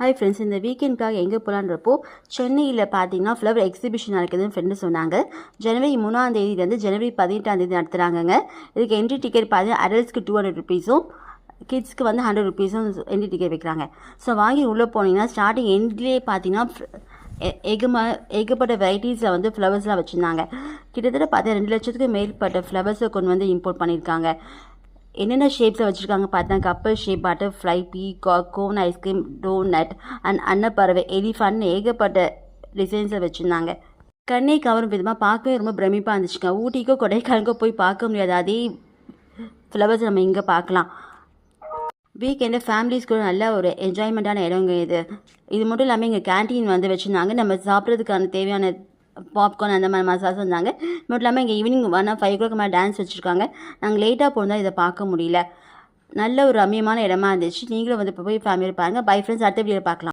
Hi friends, இந்த வீக்கெண்டுக்காக எங்கே போகலான்றப்போ சென்னையில் பார்த்தீங்கன்னா ஃப்ளவர் எக்ஸிபிஷன் நடக்குதுன்னு ஃப்ரெண்டு சொன்னாங்க. ஜனவரி 3 ஜனவரி 18 நடத்துகிறாங்கங்க. இதுக்கு என்ட்ரி டிக்கெட் பார்த்தீங்கன்னா அடல்ட்ஸ்க்கு 200 ருபீஸும் கிட்ஸ்க்கு வந்து 100 ருபீஸும் என்ட்ரி டிக்கெட் வைக்கிறாங்க. ஸோ வாங்கி உள்ளே போனீங்கன்னா ஸ்டார்டிங் எண்ட்லேயே பார்த்தீங்கன்னா ஏகப்பட்ட வெரைட்டிஸில் வந்து ஃப்ளவர்ஸ்லாம் வச்சுருந்தாங்க. கிட்டத்தட்ட பார்த்தா 2 லட்சத்துக்கு மேற்பட்ட ஃப்ளவர்ஸை கொண்டு வந்து இம்போர்ட் பண்ணியிருக்காங்க. என்னென்ன ஷேப்ஸில் வச்சுருக்காங்க பார்த்தா கப்பல் shape, butterfly, peacock, cone ice cream, donut and அன்னப்பறவை, எலிஃபண்ட், ஏகப்பட்ட டிசைன்ஸை வச்சுருந்தாங்க. கண்ணை கவரும் விதமாக பார்க்கவே ரொம்ப பிரமிப்பாக இருந்துச்சுங்க. ஊட்டிக்கோ கொடைக்கானலுக்கோ போய் பார்க்க முடியாது அதே ஃப்ளவர்ஸ் நம்ம இங்கே பார்க்கலாம். வீக்கெண்டு ஃபேமிலிஸ் கூட நல்ல ஒரு என்ஜாய்மெண்ட்டான இடங்க இது மட்டும் இல்லாமல் இங்கே கேன்டீன் வந்து வச்சுருந்தாங்க. நம்ம சாப்பிட்றதுக்கான தேவையான பாப்கார்ன் அந்த மாதிரி மசாலா வந்தாங்க. மட்டும் இல்லாமல் இங்கே ஈவினிங் 5 மேலே டான்ஸ் வச்சுருக்காங்க. நாங்கள் லேட்டாக போனால் இதை பார்க்க முடியல. நல்ல ஒரு ரம்மியமான இடமா இருந்துச்சு. நீங்களும் வந்து இப்போ போய் ஃபேமிலியில் பாருங்கள். பை ஃப்ரெண்ட்ஸ், அடுத்த வீடியோவில் பார்க்கலாம்.